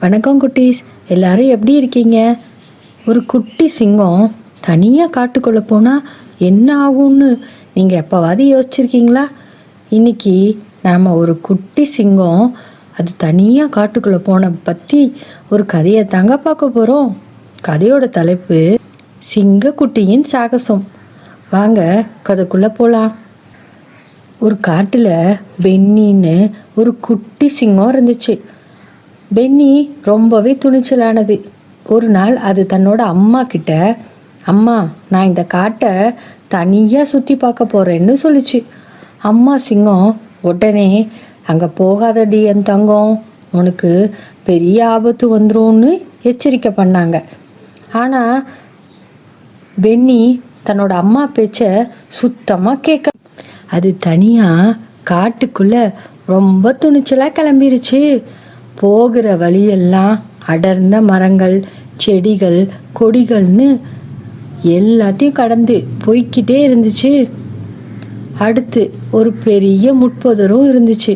வணக்கம் குட்டீஸ், எல்லாரும் எப்படி இருக்கீங்க? ஒரு குட்டி சிங்கம் தனியாக காட்டுக்குள்ளே போனால் என்ன ஆகும்னு நீங்கள் எப்போவாது யோசிச்சிருக்கீங்களா? இன்னைக்கு நாம் ஒரு குட்டி சிங்கம் அது தனியாக காட்டுக்குள்ளே போன பற்றி ஒரு கதையை தாங்க பார்க்க போகிறோம். கதையோட தலைப்பு சிங்கக்குட்டியின் சாகசம். வாங்க கதைக்குள்ளே போகலாம். ஒரு காட்டில் பென்னின்னு ஒரு குட்டி சிங்கம் இருந்துச்சு. பென்னி ரொம்பவே துணிச்சலானது. ஒரு நாள் அது தன்னோட அம்மா கிட்ட, அம்மா, நான் இந்த காட்டை தனியாக சுற்றி பார்க்க போகிறேன்னு சொல்லிச்சு. அம்மா சிங்கம் உடனே, அங்கே போகாதடி என் தங்கம், உனக்கு பெரிய ஆபத்து வந்துரும்னு எச்சரிக்கை பண்ணாங்க. ஆனால் பென்னி தன்னோட அம்மா பேச்சை சுத்தமாக கேட்க, அது தனியாக காட்டுக்குள்ளே ரொம்ப துணிச்சலாக கிளம்பிருச்சு. போகிற வழியெல்லாம் அடர்ந்த மரங்கள், செடிகள், கொடிகள்னு எல்லாத்தையும் கடந்து போய்கிட்டே இருந்துச்சு. அடுத்து ஒரு பெரிய முட்பொதரும் இருந்துச்சு.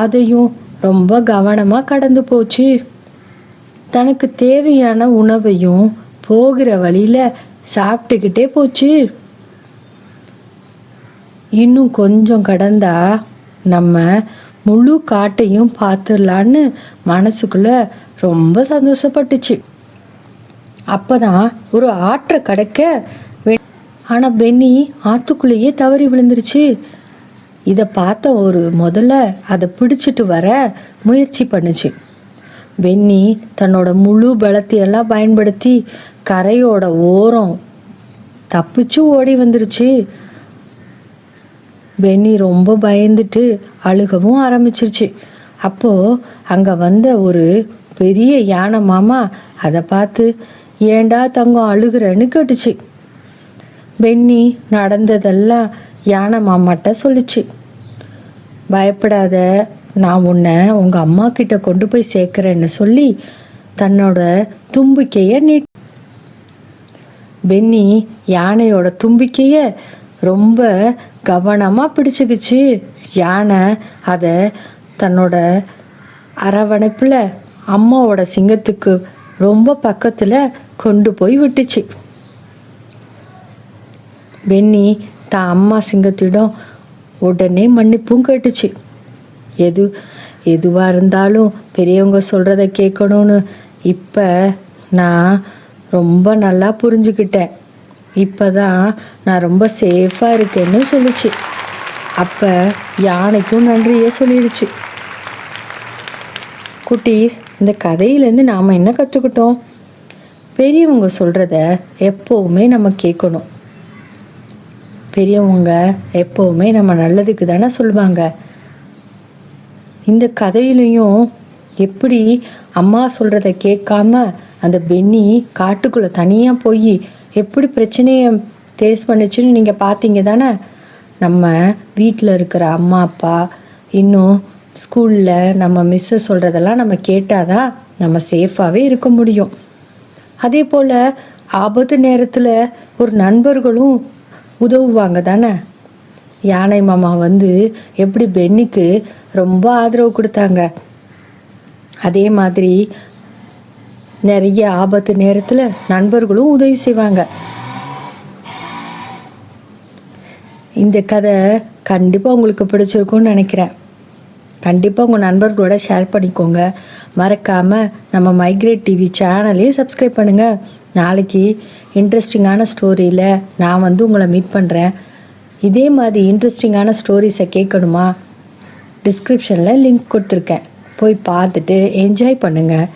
அதையும் ரொம்ப கவனமாக கடந்து போச்சு. தனக்கு தேவையான உணவையும் போகிற வழியில சாப்பிட்டுக்கிட்டே போச்சு. இன்னும் கொஞ்சம் கடந்தா நம்ம முழு காட்டையும் பார்த்துடலான்னு மனசுக்குள்ள ரொம்ப சந்தோஷப்பட்டுச்சு. அப்பதான் ஒரு ஆற்றை கடக்க, ஆனா பென்னி ஆத்துக்குள்ளேயே தவறி விழுந்துருச்சு. இதை பார்த்த ஒரு முதல்ல அதை பிடிச்சிட்டு வர முயற்சி பண்ணுச்சு. பென்னி தன்னோட முழு பலத்தையெல்லாம் பயன்படுத்தி கரையோட ஓரம் தப்பிச்சு ஓடி வந்துருச்சு. பென்னி ரொம்ப பயந்துட்டு அழுகவும் ஆரம்பிச்சிருச்சு. அப்போ அங்க வந்த ஒரு பெரிய யானை மாமா அதை பார்த்து, ஏண்டா தங்கம் அழுகிறன்னு கேட்டுச்சு. பென்னி நடந்ததெல்லாம் யானை மாமாட்ட சொல்லிச்சு. பயப்படாத, நான் உன்னை உங்க அம்மா கிட்ட கொண்டு போய் சேர்க்கிறேன்னு சொல்லி தன்னோட தும்பிக்கைய பென்னி யானையோட தும்பிக்கைய ரொம்ப கவனமாக பிடிச்சிக்கிச்சு. யானை அதை தன்னோட அரவணைப்பில் அம்மாவோட சிங்கத்துக்கு ரொம்ப பக்கத்தில் கொண்டு போய் விட்டுச்சு. பென்னி தான் அம்மா சிங்கத்திடம் உடனே மன்னிப்பும் கேட்டுச்சு. எதுவாக இருந்தாலும் பெரியவங்க சொல்கிறத கேட்கணும்னு இப்போ நான் ரொம்ப நல்லா புரிஞ்சுக்கிட்டேன். இப்போதான் நான் ரொம்ப சேஃபாக இருக்கேன்னு சொல்லிச்சு. அப்போ யானைக்கும் நன்றியே சொல்லிடுச்சு. குட்டீஸ், இந்த கதையிலேருந்து நாம் என்ன கற்றுக்கிட்டோம்? பெரியவங்க சொல்கிறத எப்போவுமே நம்ம கேட்கணும். பெரியவங்க எப்போவுமே நம்ம நல்லதுக்கு தானே சொல்லுவாங்க. இந்த கதையிலையும் எப்படி அம்மா சொல்கிறத கேட்காம அந்த பென்னி காட்டுக்குள்ளே தனியாக போய் எப்படி பிரச்சனையை ஃபேஸ் பண்ணிச்சுன்னு நீங்கள் பார்த்தீங்க தானே. நம்ம வீட்டில் இருக்கிற அம்மா அப்பா, இன்னும் ஸ்கூலில் நம்ம மிஸ்ஸை சொல்கிறதெல்லாம் நம்ம கேட்டாதான் நம்ம சேஃபாகவே இருக்க முடியும். அதே போல் ஆபத்து நேரத்தில் ஒரு நண்பர்களும் உதவுவாங்க தானே. யானை மாமா வந்து எப்படி பென்னிக்கு ரொம்ப ஆதரவு கொடுத்தாங்க, அதே மாதிரி நிறைய ஆபத்து நேரத்தில் நண்பர்களும் உதவி செய்வாங்க. இந்த கதை கண்டிப்பாக உங்களுக்கு பிடிச்சிருக்கும்னு நினைக்கிறேன். கண்டிப்பாக உங்கள் நண்பர்களோட ஷேர் பண்ணிக்கோங்க. மறக்காமல் நம்ம மைக்ரேட் டிவி சேனலையும் சப்ஸ்கிரைப் பண்ணுங்கள். நாளைக்கு இன்ட்ரெஸ்டிங்கான ஸ்டோரியில் நான் வந்து உங்களை மீட் பண்ணுறேன். இதே மாதிரி இன்ட்ரெஸ்டிங்கான ஸ்டோரிஸை கேட்கணுமா? டிஸ்கிரிப்ஷனில் லிங்க் கொடுத்துருக்கேன், போய் பார்த்துட்டு என்ஜாய் பண்ணுங்கள்.